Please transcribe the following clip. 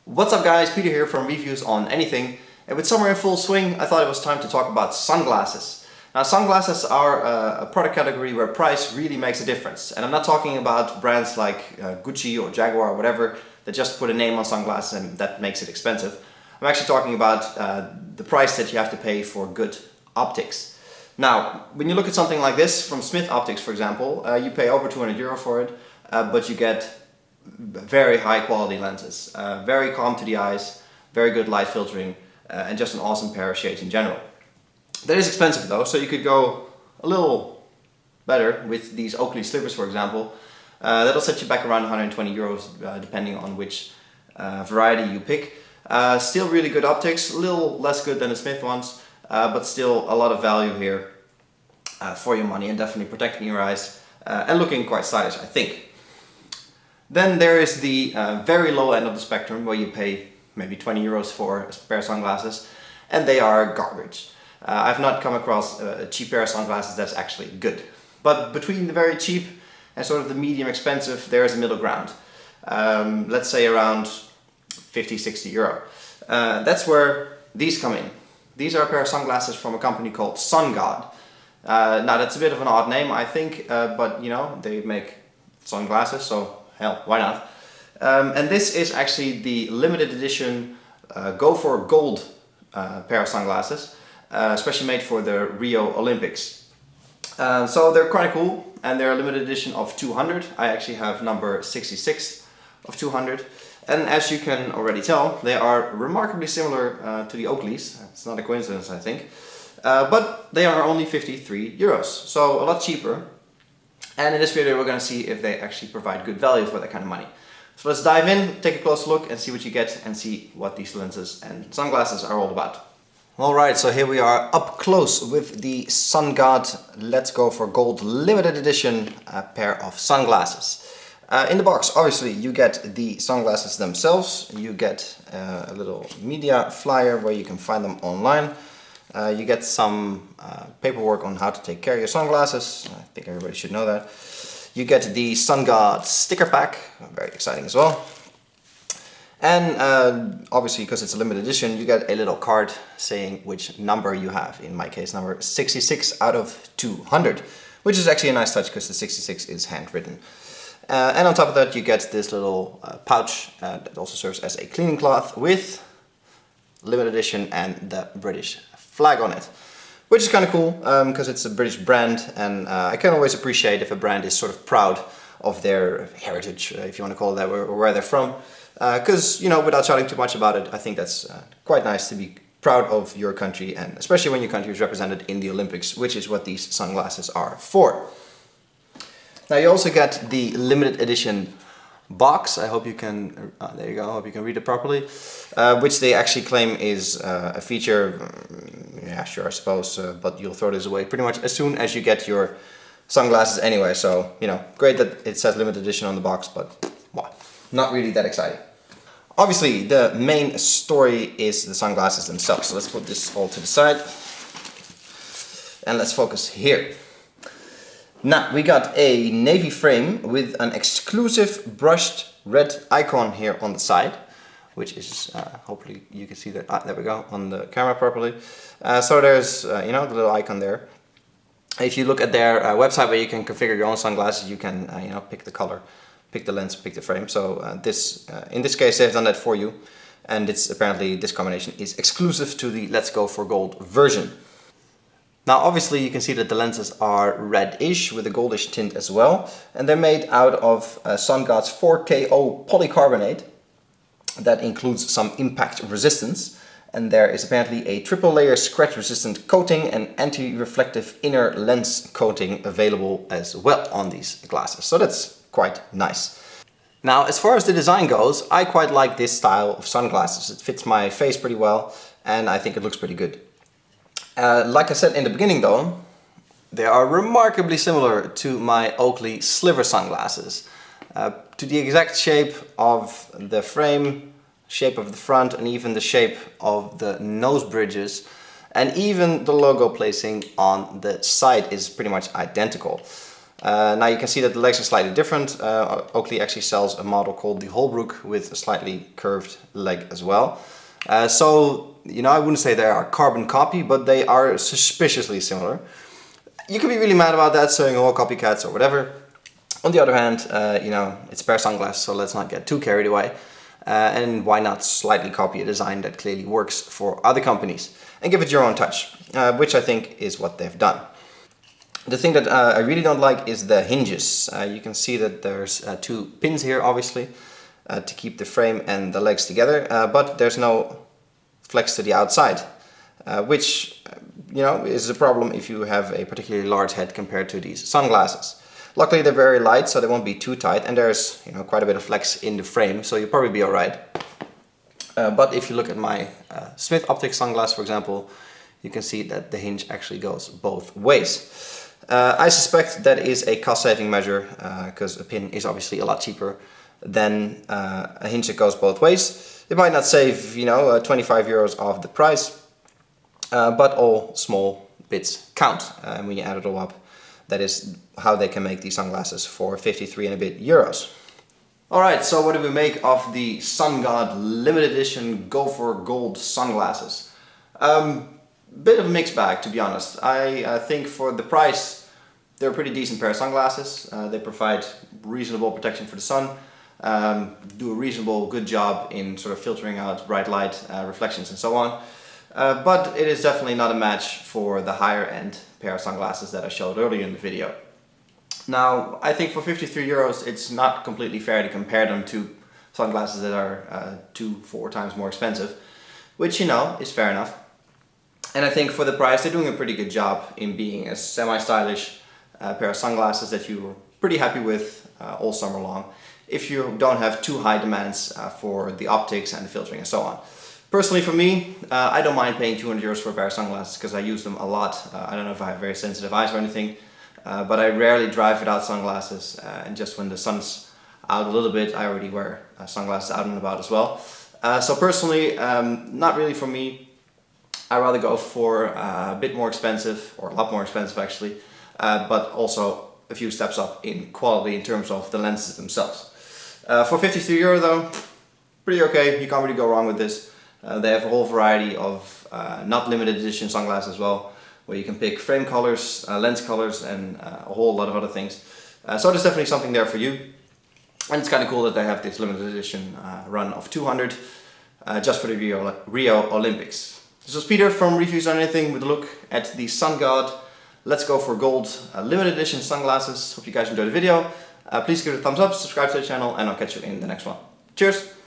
What's up guys, Peter here from Reviews on Anything, and with summer in full swing I thought it was time to talk about sunglasses. Now sunglasses are a product category where price really makes a difference, and I'm not talking about brands like Gucci or Jaguar or whatever that just put a name on sunglasses and that makes it expensive. I'm actually talking about the price that you have to pay for good optics. Now when you look at something like this from Smith Optics, for example, you pay over €200 for it, but you get very high quality lenses, very calm to the eyes, very good light filtering, and just an awesome pair of shades in general. That is expensive though, so you could go a little better with these Oakley slivers, for example. That'll set you back around €120 depending on which variety you pick. Still really good optics, a little less good than the Smith ones, but still a lot of value here for your money and definitely protecting your eyes and looking quite stylish, I think. Then there is the very low end of the spectrum where you pay maybe €20 for a pair of sunglasses, and they are garbage. I've not come across a cheap pair of sunglasses that's actually good. But between the very cheap and sort of the medium expensive, there is a middle ground. Let's say around €50–60. That's where these come in. These are a pair of sunglasses from a company called SUNGOD. Now that's a bit of an odd name, I think, but you know, they make sunglasses, so hell, why not? And this is actually the limited edition Go for Gold pair of sunglasses, especially made for the Rio Olympics. So they're quite cool, and they're a limited edition of 200. I actually have number 66 of 200. And as you can already tell, they are remarkably similar to the Oakleys. It's not a coincidence, I think. But they are only €53, so a lot cheaper. And in this video we're going to see if they actually provide good value for that kind of money. So let's dive in, take a close look and see what you get and see what these lenses and sunglasses are all about. Alright, so here we are up close with the SUNGOD Let's Go for Gold limited edition pair of sunglasses. In the box obviously you get the sunglasses themselves, you get a little media flyer where you can find them online. You get some paperwork on how to take care of your sunglasses. I think everybody should know that. You get the SUNGOD sticker pack, very exciting as well. And obviously, because it's a limited edition, you get a little card saying which number you have. In my case, number 66 out of 200, which is actually a nice touch because the 66 is handwritten. And on top of that, you get this little pouch that also serves as a cleaning cloth with limited edition and the British flag on it, which is kind of cool because it's a British brand, and I can always appreciate if a brand is sort of proud of their heritage, if you want to call it that, or where they're from, because you know, without shouting too much about it, I think that's quite nice to be proud of your country, and especially when your country is represented in the Olympics, which is what these sunglasses are for. Now you also get the limited edition box. I hope you can, there you go, I hope you can read it properly, which they actually claim is a feature, yeah sure I suppose, but you'll throw this away pretty much as soon as you get your sunglasses anyway, so you know, great that it says limited edition on the box, but well, not really that exciting. Obviously the main story is the sunglasses themselves, so let's put this all to the side and let's focus here. Now, we got a navy frame with an exclusive brushed red icon here on the side, which is, hopefully you can see that, there we go, on the camera properly. So there's, you know, the little icon there. If you look at their website where you can configure your own sunglasses, you can, you know, pick the color, pick the lens, pick the frame. So this, in this case, they've done that for you. And it's apparently, this combination is exclusive to the Let's Go for Gold version. Now obviously you can see that the lenses are reddish with a goldish tint as well, and they're made out of SUNGOD's 4KO polycarbonate that includes some impact resistance, and there is apparently a triple layer scratch resistant coating and anti-reflective inner lens coating available as well on these glasses, so that's quite nice. Now as far as the design goes, I quite like this style of sunglasses. It fits my face pretty well and I think it looks pretty good. Like I said in the beginning though, they are remarkably similar to my Oakley sliver sunglasses. To the exact shape of the frame, shape of the front, and even the shape of the nose bridges, and even the logo placing on the side is pretty much identical. Now you can see that the legs are slightly different. Oakley actually sells a model called the Holbrook with a slightly curved leg as well. So, you know, I wouldn't say they are a carbon copy, but they are suspiciously similar. You can be really mad about that, saying, oh, copycats or whatever. On the other hand, you know, it's a pair of sunglasses, so let's not get too carried away. And why not slightly copy a design that clearly works for other companies and give it your own touch, which I think is what they've done. The thing that I really don't like is the hinges. You can see that there's two pins here, obviously, to keep the frame and the legs together, but there's no flex to the outside, which, you know, is a problem if you have a particularly large head compared to these sunglasses. Luckily they're very light, so they won't be too tight, and there's, you know, quite a bit of flex in the frame, so you'll probably be alright. But if you look at my Smith Optics sunglass, for example, you can see that the hinge actually goes both ways. I suspect that is a cost-saving measure, because a pin is obviously a lot cheaper than a hinge that goes both ways. It might not save, you know, 25 euros off the price, but all small bits count, and when you add it all up, that is how they can make these sunglasses for 53 and a bit euros. Alright, so what do we make of the SUNGOD limited edition Go for Gold sunglasses? Bit of a mixed bag, to be honest. I think for the price, they're a pretty decent pair of sunglasses. They provide reasonable protection for the sun, do a reasonable good job in sort of filtering out bright light, reflections and so on. But it is definitely not a match for the higher end pair of sunglasses that I showed earlier in the video. Now, I think for 53 euros it's not completely fair to compare them to sunglasses that are 2-4 times more expensive, which, you know, is fair enough. And I think for the price they're doing a pretty good job in being a semi-stylish pair of sunglasses that you're pretty happy with all summer long, if you don't have too high demands for the optics and the filtering and so on. Personally, for me, I don't mind paying 200 euros for a pair of sunglasses because I use them a lot. I don't know if I have very sensitive eyes or anything, but I rarely drive without sunglasses, and just when the sun's out a little bit, I already wear sunglasses out and about as well. So personally, not really for me. I'd rather go for a bit more expensive, or a lot more expensive actually, but also a few steps up in quality in terms of the lenses themselves. For 53 euro though, pretty okay, you can't really go wrong with this. They have a whole variety of not limited edition sunglasses as well, where you can pick frame colors, lens colors, and a whole lot of other things. So there's definitely something there for you. And it's kind of cool that they have this limited edition run of 200 just for the Rio Olympics. This was Peter from Reviews on Anything with a look at the SUNGOD Let's Go for Gold limited edition sunglasses. Hope you guys enjoyed the video. Please give it a thumbs up, subscribe to the channel, and I'll catch you in the next one. Cheers!